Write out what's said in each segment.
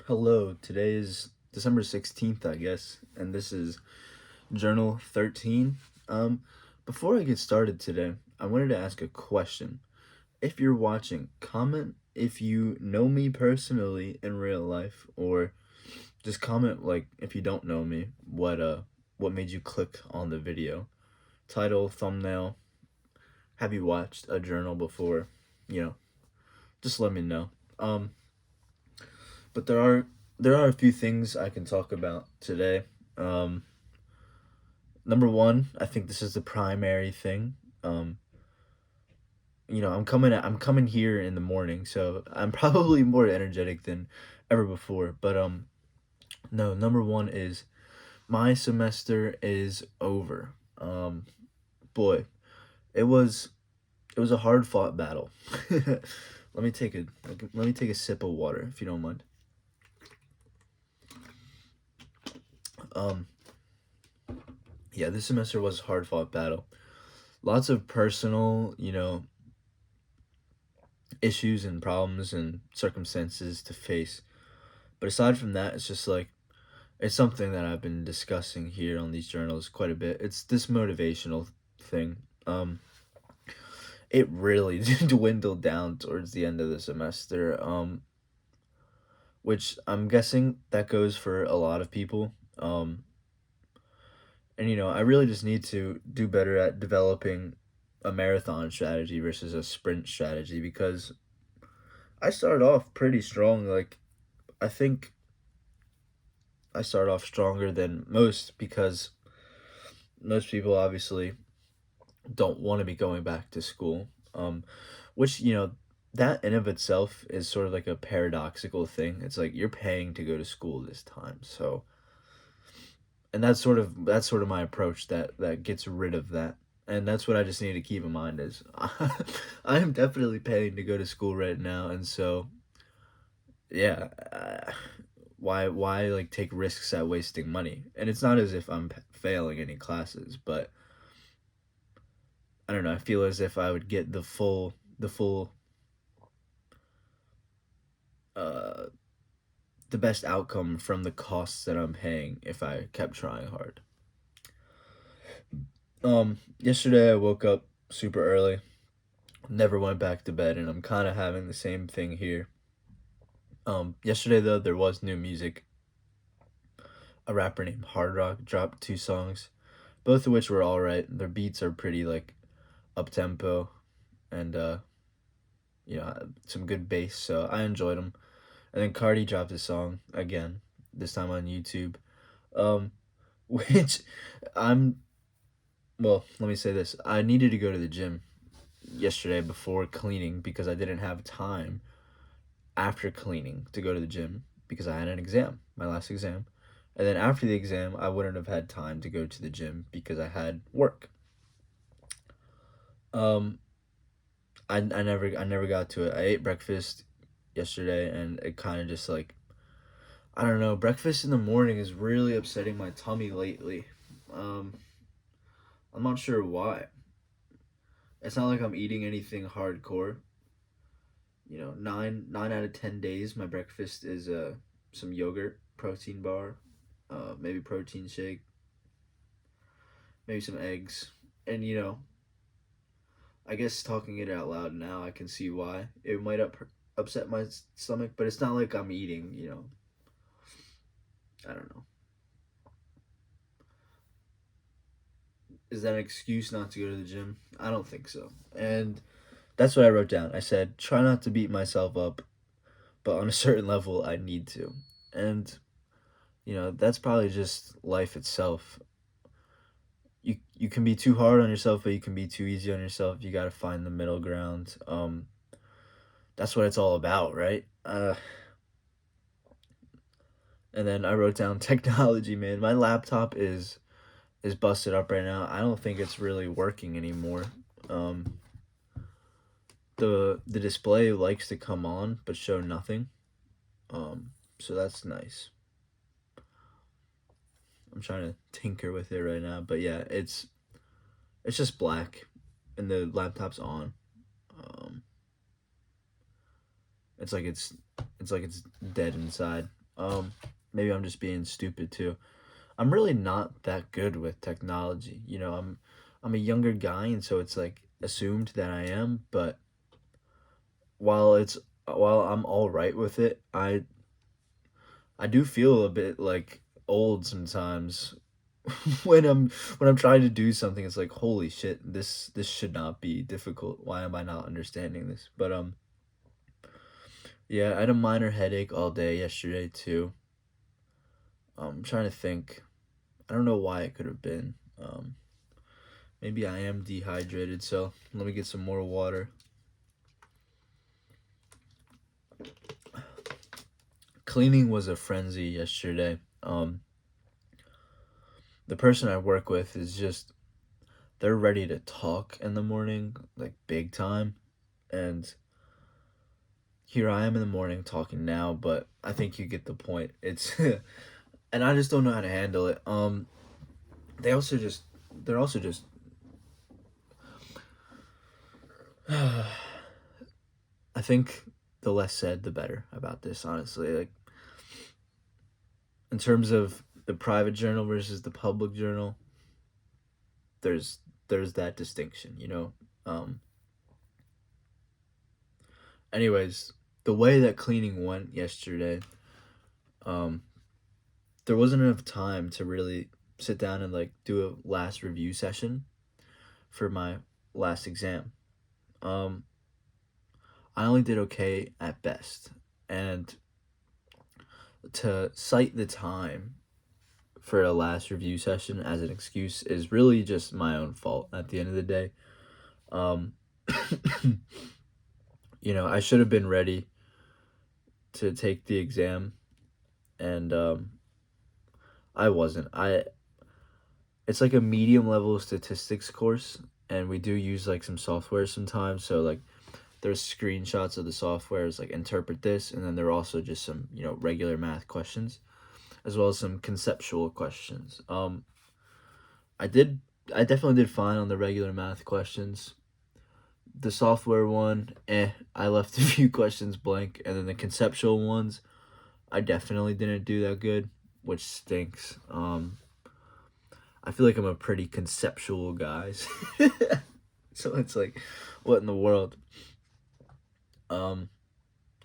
Hello, today is December 16th, I guess, and this is Journal 13. Um, Before I get started today, I wanted to ask a question. If you're watching, comment if you know me personally in real life, or just comment like if you don't know me, what made you click on the video. Title, thumbnail, have you watched a journal before? You know, just let me know. Um, but there are a few things I can talk about today. Um, Number one, I think this is the primary thing. Um, I'm coming here in the morning, so I'm probably more energetic than ever before. But no, number one is my semester is over. Boy, it was it was a hard fought battle. Let me take a sip of water if you don't mind. Um, yeah, this semester was a hard fought battle. Lots of personal, issues and problems and circumstances to face. But aside from that, it's just like it's something that I've been discussing here on these journals quite a bit. It's this motivational thing. It really dwindled down towards the end of the semester. Which I'm guessing that goes for a lot of people. And I really just need to do better at developing a marathon strategy versus a sprint strategy because I started off pretty strong. Like I think I start off stronger than most because most people obviously don't want to be going back to school. Which that in of itself is sort of like a paradoxical thing. It's like you're paying to go to school this time, so and that's sort of my approach that gets rid of that. And that's what I just need to keep in mind is I am definitely paying to go to school right now, and so yeah, why like take risks at wasting money? And it's not as if I'm failing any classes, but I don't know. I feel as if I would get the full uh the best outcome from the costs that I'm paying if I kept trying hard. Yesterday I woke up super early, never went back to bed, and I'm kind of having the same thing here. Yesterday though there was new music. A rapper named Hard Rock dropped two songs, both of which were all right. Their beats are pretty like up tempo and some good bass, so I enjoyed them. And then Cardi dropped a song again, this time on YouTube, um, which I'm well. Let me say this: I needed to go to the gym yesterday before cleaning because I didn't have time after cleaning to go to the gym because I had an exam, my last exam, and then after the exam, I wouldn't have had time to go to the gym because I had work. Um, I never got to it. I ate breakfast yesterday, and it kind of just like I don't know. Breakfast in the morning is really upsetting my tummy lately. Um, I'm not sure why. It's not like I'm eating anything hardcore. Nine out of 10 days, my breakfast is some yogurt, protein bar, maybe protein shake, maybe some eggs, and I guess talking it out loud now, I can see why it might upset my stomach, but it's not like I'm eating. I don't know. Is that an excuse not to go to the gym? I don't think so. And that's what I wrote down. I said, try not to beat myself up, but on a certain level, I need to. And, that's probably just life itself. You can be too hard on yourself, but you can be too easy on yourself. You got to find the middle ground. That's what it's all about, right? And then I wrote down technology, man. My laptop is busted up right now. I don't think it's really working anymore. Um, the display likes to come on but show nothing. So that's nice. I'm trying to tinker with it right now, but yeah, it's just black, and the laptop's on. Um, it's like it's dead inside. Um, Maybe I'm just being stupid too. I'm really not that good with technology. I'm a younger guy, and so it's like assumed that I am. But while it's while I'm all right with it, I do feel a bit like old sometimes when I'm trying to do something. It's like, holy shit, this should not be difficult. Why am I not understanding this? But yeah, I had a minor headache all day yesterday too. I'm trying to think. I don't know why it could have been. Maybe I am dehydrated, so let me get some more water. Cleaning was a frenzy yesterday. The person I work with is just they're ready to talk in the morning, like big time, and here I am in the morning talking now, but I think you get the point. It's and I just don't know how to handle it. They also just they're also just I think the less said the better about this, honestly. Like in terms of the private journal versus the public journal, there's there's that distinction. Um Anyways, the way that cleaning went yesterday, um there wasn't enough time to really sit down and like do a last review session for my last exam. Um, I only did okay at best, and to cite the time for a last review session as an excuse is really just my own fault at the end of the day. Um, I should have been ready to take the exam, and I wasn't. It's like a medium level statistics course, and we do use like some software sometimes. So like there's screenshots of the softwares like interpret this, and then there are also just some regular math questions as well as some conceptual questions. I did I definitely did fine on the regular math questions. The software one, I left a few questions blank, and then the conceptual ones, I definitely didn't do that good, which stinks. I feel like I'm a pretty conceptual guy, so it's like, what in the world? Um,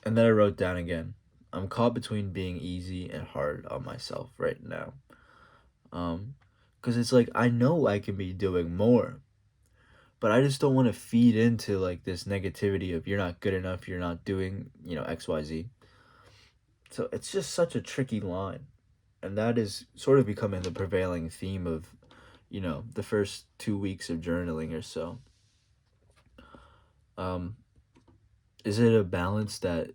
and then I wrote down again. I'm caught between being easy and hard on myself right now. Um, because it's like I know I can be doing more, but I just don't want to feed into like this negativity of you're not good enough, you're not doing, XYZ. So it's just such a tricky line. And that is sort of becoming the prevailing theme of, the first 2 weeks of journaling or so. Um, is it a balance that,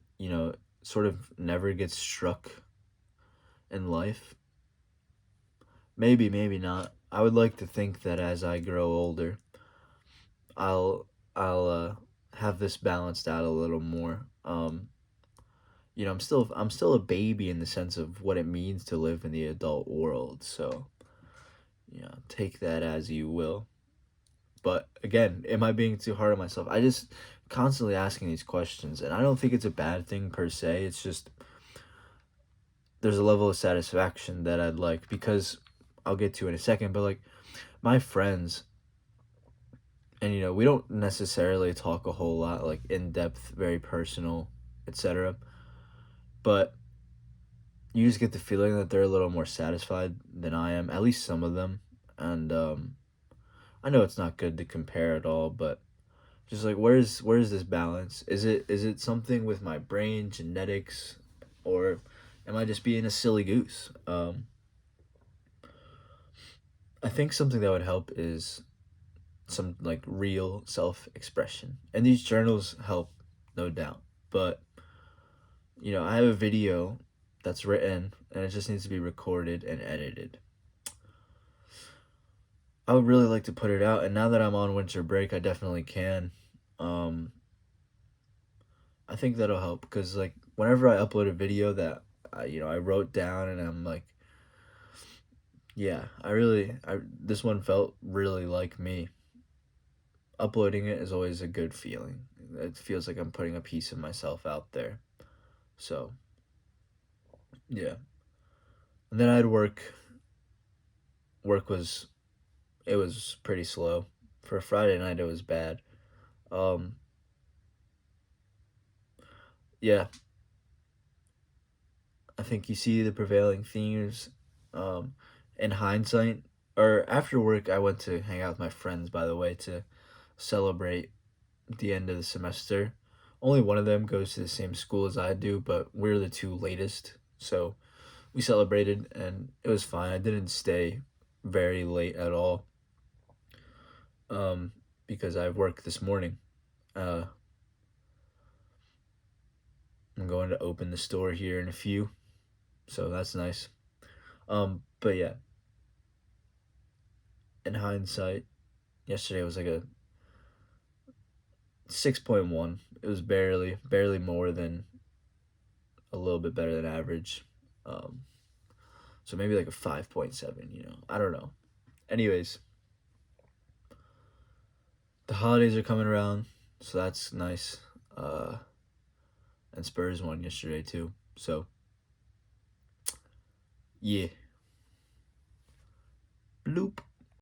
sort of never gets struck in life? Maybe, maybe not. I would like to think that as I grow older, I'll I'll have this balanced out a little more. I'm still a baby in the sense of what it means to live in the adult world. So, take that as you will. But again, am I being too hard on myself? I just constantly asking these questions, and I don't think it's a bad thing per se. It's just there's a level of satisfaction that I'd like because I'll get to in a second. But like my friends, and we don't necessarily talk a whole lot, like in depth, very personal, etc. But you just get the feeling that they're a little more satisfied than I am, at least some of them. And I know it's not good to compare at all, but just like where's this balance? Is it something with my brain, genetics, or am I just being a silly goose? I think something that would help is some like real self expression, and these journals help, no doubt. But I have a video that's written, and it just needs to be recorded and edited. I would really like to put it out, and now that I'm on winter break, I definitely can. Um, I think that'll help because like whenever I upload a video that I wrote down and I'm like, yeah, this one felt really like me. Uploading it is always a good feeling. It feels like I'm putting a piece of myself out there. So Yeah. And then I had work. Work was it was pretty slow. For a Friday night it was bad. Um yeah, I think you see the prevailing themes um in hindsight. Or after work I went to hang out with my friends, by the way, to celebrate the end of the semester. Only one of them goes to the same school as I do, but we're the two latest. So we celebrated and it was fine. I didn't stay very late at all um, because I have work this morning. Uh, I'm going to open the store here in a few, so that's nice. But yeah, in hindsight, yesterday was like a 6.1. It was barely more than a little bit better than average. Um, so maybe like a 5.7. I don't know. Anyways, the holidays are coming around, so that's nice. Uh, and Spurs won yesterday too. So yeah, bloop.